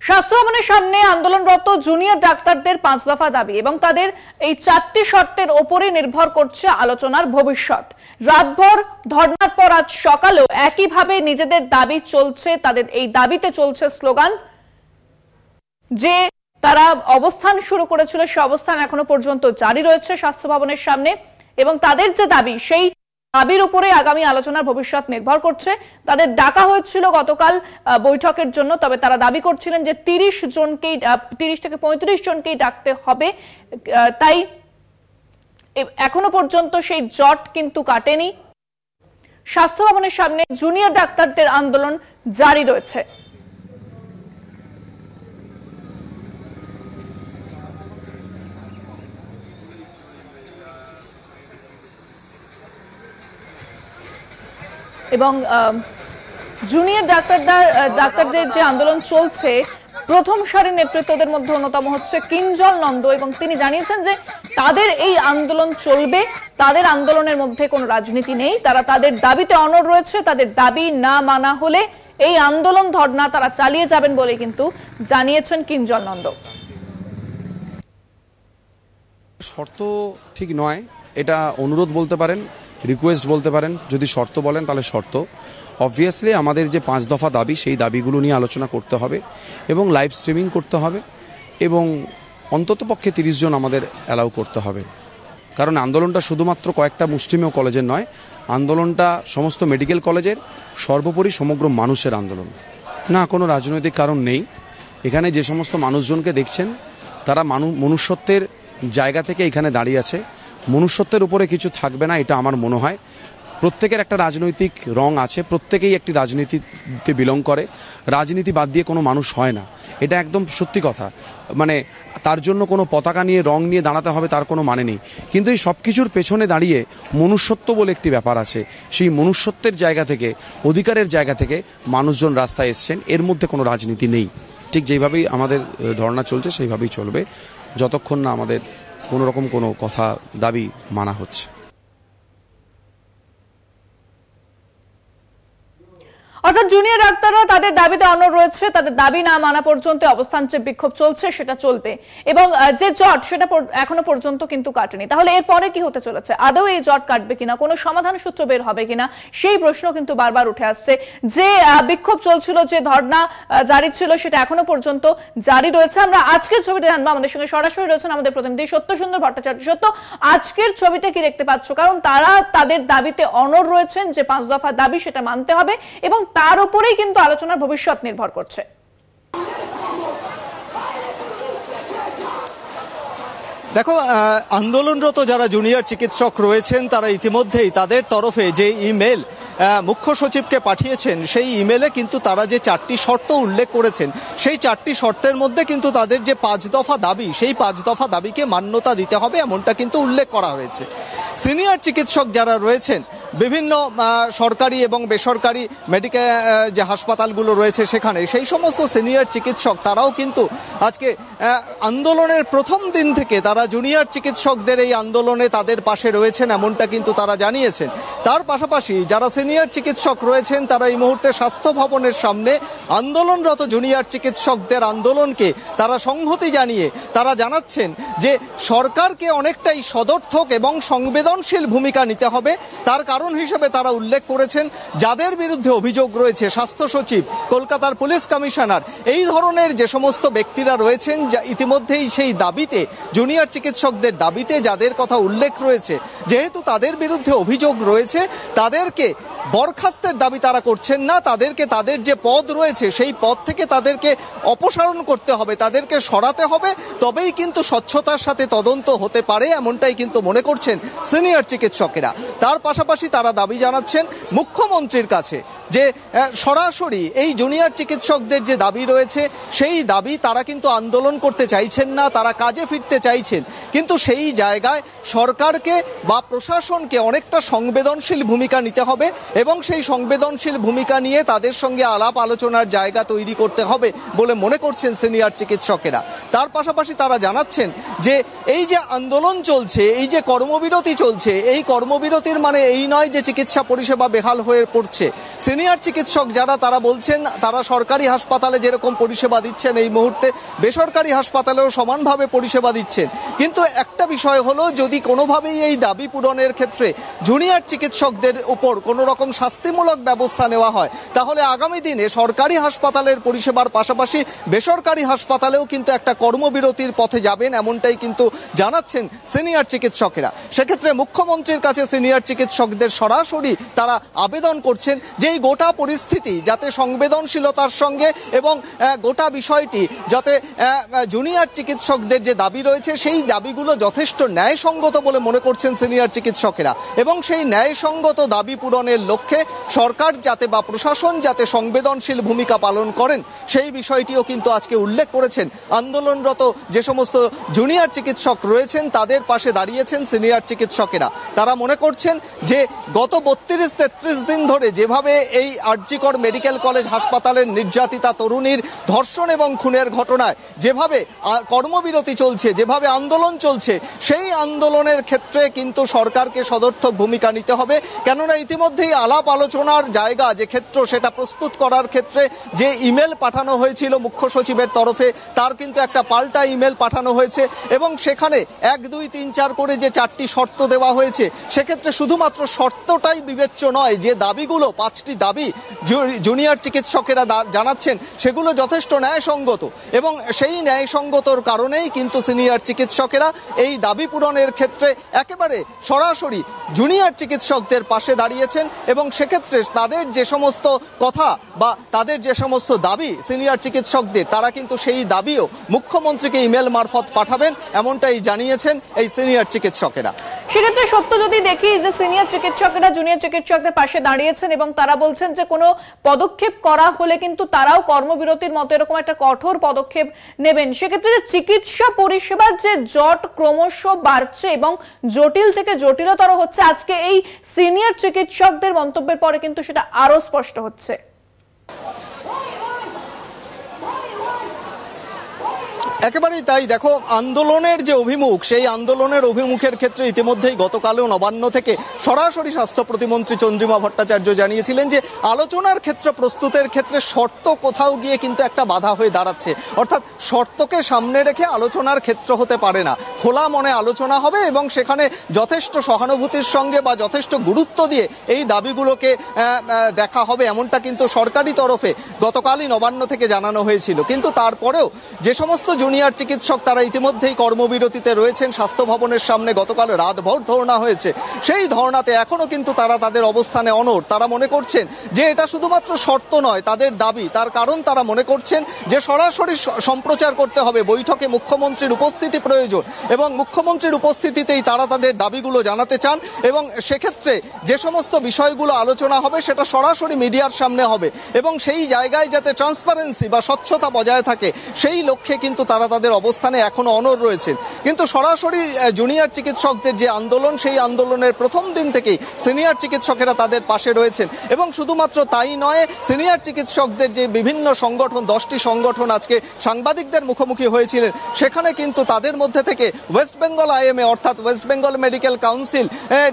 স্বাস্থ্য ভবনের সামনে আন্দোলনরত জুনিয়র ডাক্তারদের 5 দফা দাবি এবং তাদের এই 4টি শর্তের উপরে নির্ভর করছে আলোচনার ভবিষ্যৎ। রাতভর ধর্নার পর আজ সকালেও একইভাবে নিজেদের দাবি চলছে, তাদের এই দাবিতে চলছে স্লোগান। যে তারা অবস্থান শুরু করেছিল সে অবস্থান এখনো পর্যন্ত জারি রয়েছে স্বাস্থ্য ভবনের সামনে এবং তাদের যে দাবি সেই দাবির উপরে আগামী আলোচনার ভবিষ্যৎ নির্ভর করছে। তাদের ডাকা হয়েছিল গতকাল বৈঠকের জন্য, তবে তারা দাবি করছিলেন যে 30 থেকে 35 জনকেই ডাকতে হবে। তাই এখনো পর্যন্ত সেই জট কিন্তু কাটেনি। স্বাস্থ্য ভবনের সামনে জুনিয়র ডাক্তারদের আন্দোলন জারি রয়েছে। এবং জুনিয়র ডাক্তারদের যে আন্দোলন চলছে, প্রথম সারির নেতৃত্বদের মধ্যে অন্যতম হচ্ছে কিঞ্জল নন্দ এবং তিনি জানিয়েছেন যে তাদের এই আন্দোলন চলবে, তাদের আন্দোলনের মধ্যে কোনো রাজনীতি নেই, তারা তাদের দাবিতে অনড় রয়েছে। তাদের দাবি না মানা হলে এই আন্দোলন ধর্ণা তারা চালিয়ে যাবেন বলে কিন্তু জানিয়েছেন কিঞ্জল নন্দ। শর্ত ঠিক নয়, এটা অনুরোধ বলতে পারেন, রিকোয়েস্ট বলতে পারেন। যদি শর্ত বলেন তাহলে শর্ত। অবভিয়াসলি আমাদের যে 5 দফা দাবি সেই দাবিগুলো নিয়ে আলোচনা করতে হবে এবং লাইভ স্ট্রিমিং করতে হবে এবং অন্ততপক্ষে 30 জন আমাদের অ্যালাউ করতে হবে। কারণ আন্দোলনটা শুধুমাত্র কয়েকটা মুষ্টিমেয় কলেজের নয়, আন্দোলনটা সমস্ত মেডিকেল কলেজের, সর্বোপরি সমগ্র মানুষের আন্দোলন। না, কোনো রাজনৈতিক কারণ নেই। এখানে যে সমস্ত মানুষজনকে দেখছেন তারা মনুষ্যত্বের জায়গা থেকে এখানে দাঁড়িয়ে আছে। মনুষ্যত্বের উপরে কিছু থাকবে না এটা আমার মনে হয়। প্রত্যেকের একটা রাজনৈতিক রং আছে, প্রত্যেকেই একটি রাজনীতিতে বিলং করে। রাজনীতি বাদ দিয়ে কোনো মানুষ হয় না, এটা একদম সত্যি কথা। মানে তার জন্য কোনো পতাকা নিয়ে রং নিয়ে দাঁড়াতে হবে তার কোনো মানে নেই। কিন্তু এই সব কিছুর পেছনে দাঁড়িয়ে মনুষ্যত্ব বলে একটি ব্যাপার আছে। সেই মনুষ্যত্বের জায়গা থেকে, অধিকারের জায়গা থেকে মানুষজন রাস্তায় এসছেন, এর মধ্যে কোনো রাজনীতি নেই। ঠিক যেভাবেই আমাদের ধর্ণা চলছে সেইভাবেই চলবে, যতক্ষণ না আমাদের কোনো রকম কোনো কথা দাবি মানা হচ্ছে। অর্থাৎ জুনিয়র ডাক্তাররা তাদের দাবিতে অনড় রয়েছে, তাদের দাবি না মানা পর্যন্ত অবস্থান যে বিক্ষোভ চলছে সেটা চলবে এবং যে জট সেটা এখনো পর্যন্ত কিন্তু কাটেনি। তাহলে এরপরে কি হতে চলেছে? আদৌ এই জট কাটবে কিনা, কোনো সমাধান সূত্র বের হবে কিনা, সেই প্রশ্ন কিন্তু বারবার উঠে আসছে। যে বিক্ষোভ চলছিল, যে ধর্ণা জারি ছিল সেটা এখনো পর্যন্ত জারি রয়েছে। আমরা আজকের ছবিটা জানবো, আমাদের সঙ্গে সরাসরি রয়েছেন আমাদের প্রতিনিধি সত্য সুন্দর ভট্টাচার্য। সত্য, আজকের ছবিটা কি দেখতে পাচ্ছ? কারণ তারা তাদের দাবিতে অনড় রয়েছেন, যে 5 দফা দাবি সেটা মানতে হবে এবং তার উপরেই কিন্তু আলোচনার ভবিষ্যৎ নির্ভর করছে। দেখো, আন্দোলনরত যারা জুনিয়র চিকিৎসক রয়েছেন তারা ইতিমধ্যেই তাদের তরফে যে ইমেল মুখ্য সচিবকে পাঠিয়েছেন, সেই ইমেলে কিন্তু তারা যে 4টি শর্ত উল্লেখ করেছেন, সেই 4টি শর্তের মধ্যে কিন্তু তাদের যে 5 দফা দাবি, সেই 5 দফা দাবিকে মান্যতা দিতে হবে এমনটা কিন্তু উল্লেখ করা হয়েছে। সিনিয়র চিকিৎসক যারা রয়েছেন, বিভিন্ন সরকারি এবং বেসরকারি মেডিকেল যে হাসপাতালগুলো রয়েছে সেখানে, সেই সমস্ত সিনিয়র চিকিৎসক তারাও কিন্তু আজকে আন্দোলনের প্রথম দিন থেকে তারা জুনিয়র চিকিৎসকদের এই আন্দোলনে তাদের পাশে রয়েছেন এমনটা কিন্তু তারা জানিয়েছেন। তার পাশাপাশি যারা সিনিয়র চিকিৎসক রয়েছেন তারা এই মুহূর্তে স্বাস্থ্য ভবনের সামনে আন্দোলনরত জুনিয়র চিকিৎসকদের আন্দোলনকে তারা সংহতি জানিয়ে তারা জানাচ্ছেন যে সরকারকে অনেকটাই সদর্থক এবং সংবেদনশীল ভূমিকা নিতে হবে। তার কারণ হিসেবে তারা উল্লেখ করেছেন যাদের বিরুদ্ধে অভিযোগ রয়েছে, স্বাস্থ্য সচিব, কলকাতার পুলিশ কমিশনার, এই ধরনের যে সমস্ত ব্যক্তিরা রয়েছেন, যা ইতিমধ্যেই সেই দাবিতে, জুনিয়র চিকিৎসকদের দাবিতে যাদের কথা উল্লেখ রয়েছে, যেহেতু তাদের বিরুদ্ধে অভিযোগ রয়েছে, তাদেরকে বরখাস্তের দাবি তারা করছেন না। তাদেরকে তাদের যে পদ রয়েছে সেই পদ থেকে তাদেরকে অপসারণ করতে হবে, তাদেরকে সরাতে হবে, তবেই কিন্তু স্বচ্ছতার সাথে তদন্ত হতে পারে এমনটাই কিন্তু মনে করছেন সিনিয়র চিকিৎসকেরা। তার পাশাপাশি তারা দাবি জানাচ্ছেন মুখ্যমন্ত্রীর কাছে যে সরাসরি এই জুনিয়র চিকিৎসকদের যে দাবি রয়েছে সেই দাবি তারা কিন্তু আন্দোলন করতে চাইছেন না, তারা কাজে ফিরতে চাইছেন। কিন্তু সেই জায়গায় সরকারকে বা প্রশাসনকে অনেকটা সংবেদনশীল ভূমিকা নিতে হবে এবং সেই সংবেদনশীল ভূমিকা নিয়ে তাদের সঙ্গে আলাপ আলোচনার জায়গা তৈরি করতে হবে বলে মনে করছেন সিনিয়র চিকিৎসকেরা। তার পাশাপাশি তারা জানাচ্ছেন যে এই যে আন্দোলন চলছে, এই যে কর্মবিরতি চলছে, এই কর্মবিরতির মানে এই নয় যে চিকিৎসা পরিষেবা বেহাল হয়ে পড়ছে। সিনিয়র চিকিৎসক যারা তারা বলছেন তারা সরকারি হাসপাতালে যেরকম পরিষেবা দিচ্ছেন এই মুহূর্তে বেসরকারি হাসপাতালেও সমানভাবে পরিষেবা দিচ্ছেন। কিন্তু একটা বিষয় হলো, যদি কোনোভাবেই এই দাবি পূরণের ক্ষেত্রে জুনিয়র চিকিৎসকদের উপর কোনো রকম শাস্তিমূলক ব্যবস্থা নেওয়া হয়, তাহলে আগামী দিনে সরকারি হাসপাতালের পরিষেবার পাশাপাশি বেসরকারি হাসপাতালেও কিন্তু একটা কর্মবিরতির পথে যাবেন, এমনটাই কিন্তু জানাচ্ছেন সিনিয়র চিকিৎসকেরা। সেক্ষেত্রে মুখ্যমন্ত্রীর কাছে সিনিয়র চিকিৎসকদের সরাসরি তারা আবেদন করছেন যে এই গোটা পরিস্থিতি যাতে সংবেদনশীলতার সঙ্গে এবং গোটা বিষয়টি যাতে জুনিয়র চিকিৎসকদের যে দাবি রয়েছে সেই দাবিগুলো যথেষ্ট ন্যায়সঙ্গত বলে মনে করছেন সিনিয়র চিকিৎসকেরা, এবং সেই ন্যায়সঙ্গত দাবি পূরণের লক্ষ্যে সরকার যাতে বা প্রশাসন যাতে সংবেদনশীল ভূমিকা পালন করেন সেই বিষয়টিও কিন্তু আজকে উল্লেখ করেছেন। আন্দোলনরত যে সমস্ত জুনিয়র চিকিৎসক রয়েছেন তাদের পাশে দাঁড়িয়েছেন সিনিয়র চিকিৎসকেরা। তারা মনে করছেন যে গত 32-33 দিন ধরে যেভাবে এই আরজিকর মেডিকেল কলেজ হাসপাতালের নির্যাতিতা তরুণীর ধর্ষণ এবং খুনের ঘটনায় যেভাবে কর্মবিরতি চলছে, যেভাবে আন্দোলন চলছে, সেই আন্দোলনের ক্ষেত্রে কিন্তু সরকারকে সদর্থক ভূমিকা নিতে হবে। কেননা ইতিমধ্যেই আলাপ আলোচনার জায়গা যে ক্ষেত্র সেটা প্রস্তুত করার ক্ষেত্রে যে ইমেল পাঠানো হয়েছিল মুখ্য সচিবের তরফে, তার কিন্তু একটা পাল্টা ইমেল পাঠানো হয়েছে এবং সেখানে 1, 2, 3, 4 করে যে 4টি শর্ত দেওয়া হয়েছে, সেক্ষেত্রে শুধুমাত্র শর্তটাই বিবেচ্য নয়, যে দাবিগুলো 5টি দাবি জুনিয়র চিকিৎসকেরা জানাচ্ছেন সেগুলো যথেষ্ট ন্যায়সঙ্গত, এবং সেই ন্যায়সঙ্গতর কারণেই কিন্তু সিনিয়র চিকিৎসকেরা এই দাবি পূরণের ক্ষেত্রে একেবারে সরাসরি জুনিয়র চিকিৎসকদের পাশে দাঁড়িয়েছেন। এবং সেক্ষেত্রে তাদের যে সমস্ত কথা বা তাদের যে সমস্ত দাবি সিনিয়র চিকিৎসকদের, তারা কিন্তু সেই দাবিও মুখ্যমন্ত্রীকে ইমেল মারফত পাঠাবেন, এমনটাই জানিয়েছেন এই সিনিয়র চিকিৎসকেরা। সেক্ষেত্রে সত্য যদি দেখি যে সিনিয়র চিকিৎসকেরা জুনিয়র চিকিৎসকদের পাশে দাঁড়িয়েছেন এবং তারা বলছেন যে কোনো পদক্ষেপ করা হলে কিন্তু তারাও কর্মবিরতির মতো এরকম একটা কঠোর পদক্ষেপ নেবেন। সেক্ষেত্রে যে চিকিৎসা পরিষেবার যে জট ক্রমশ বাড়ছে এবং জটিল থেকে জটিলতর হচ্ছে, আজকে এই সিনিয়র চিকিৎসকদের মন্তব্যের পরে কিন্তু সেটা আরো স্পষ্ট হচ্ছে। একেবারেই তাই। দেখো, আন্দোলনের যে অভিমুখ, সেই আন্দোলনের অভিমুখের ক্ষেত্রে ইতিমধ্যেই গতকালও নবান্ন থেকে সরাসরি স্বাস্থ্য প্রতিমন্ত্রী চন্দ্রিমা ভট্টাচার্য জানিয়েছিলেন যে আলোচনার ক্ষেত্রে প্রস্তুতের ক্ষেত্রে শর্ত কোথাও গিয়ে কিন্তু একটা বাধা হয়ে দাঁড়াচ্ছে। অর্থাৎ শর্তকে সামনে রেখে আলোচনার ক্ষেত্র হতে পারে না, খোলা মনে আলোচনা হবে এবং সেখানে যথেষ্ট সহানুভূতির সঙ্গে বা যথেষ্ট গুরুত্ব দিয়ে এই দাবিগুলোকে দেখা হবে, এমনটা কিন্তু সরকারি তরফে গতকালই নবান্ন থেকে জানানো হয়েছিল। কিন্তু তারপরেও যে সমস্ত জুনিয়র চিকিৎসক তারা ইতিমধ্যেই কর্মবিরতিতে রয়েছেন, স্বাস্থ্য ভবনের সামনে গতকাল রাতভর ধর্ণা হয়েছে, সেই ধর্ণাতে এখনো কিন্তু তারা তাদের অবস্থানে অনড়। তারা মনে করছেন যে এটা শুধুমাত্র শর্ত নয়, তাদের দাবি। তার কারণ তারা মনে করছেন যে সরাসরি সম্প্রচার করতে হবে, বৈঠকে মুখ্যমন্ত্রীর উপস্থিতি প্রয়োজন এবং মুখ্যমন্ত্রীর উপস্থিতিতেই তারা তাদের দাবিগুলো জানাতে চান এবং সেক্ষেত্রে যে সমস্ত বিষয়গুলো আলোচনা হবে সেটা সরাসরি মিডিয়ার সামনে হবে এবং সেই জায়গায় যাতে ট্রান্সপারেন্সি বা স্বচ্ছতা বজায় থাকে সেই লক্ষ্যে কিন্তু তারা তাদের অবস্থানে এখনো অনড় রয়েছেন। কিন্তু সরাসরি জুনিয়র চিকিৎসকদের যে আন্দোলন, সেই আন্দোলনের প্রথম দিন থেকেই সিনিয়র চিকিৎসকেরা তাদের পাশে রয়েছেন এবং শুধুমাত্র তাই নয়, সিনিয়র চিকিৎসকদের যে বিভিন্ন সংগঠন, 10টি সংগঠন আজকে সাংবাদিকদের মুখোমুখি হয়েছিলেন, সেখানে কিন্তু তাদের মধ্যে থেকে ওয়েস্ট বেঙ্গল আইএমএ অর্থাৎ ওয়েস্ট বেঙ্গল মেডিকেল কাউন্সিল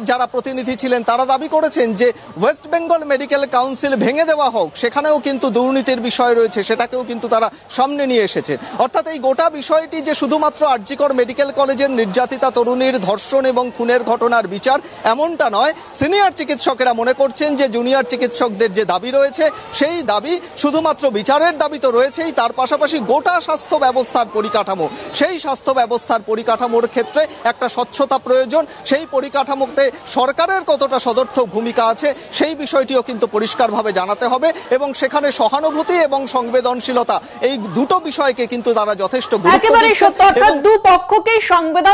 যারা প্রতিনিধি ছিলেন তারা দাবি করেছেন যে ওয়েস্ট বেঙ্গল মেডিকেল কাউন্সিল ভেঙে দেওয়া হোক, সেখানেও কিন্তু দুর্নীতির বিষয় রয়েছে, সেটাকেও কিন্তু তারা সামনে নিয়ে এসেছে। অর্থাৎ এই গোটা বিষয়টি যে শুধুমাত্র আরজিকর মেডিকেল কলেজের নির্যাতিতা তরুণীর ধর্ষণ এবং খুনের ঘটনার বিচার এমনটা নয়, সিনিয়র চিকিৎসকেরা মনে করছেন যে জুনিয়র চিকিৎসকদের যে দাবি রয়েছে সেই দাবি শুধুমাত্র বিচারের দাবি তো রয়েছেই, তার পাশাপাশি গোটা স্বাস্থ্য ব্যবস্থার পরিকাঠামো, সেই স্বাস্থ্য ব্যবস্থার পরিকাঠামোর ক্ষেত্রে একটা স্বচ্ছতা প্রয়োজন। সেই পরিকাঠামোতে সরকারের কতটা সদর্থক ভূমিকা আছে সেই বিষয়টিও কিন্তু পরিষ্কারভাবে জানাতে হবে এবং সেখানে সহানুভূতি এবং সংবেদনশীলতা এই দুটো বিষয়কে কিন্তু তারা যথেষ্ট গুরুত্ব দিচ্ছেন। দুপক্ষকেই সংবেদন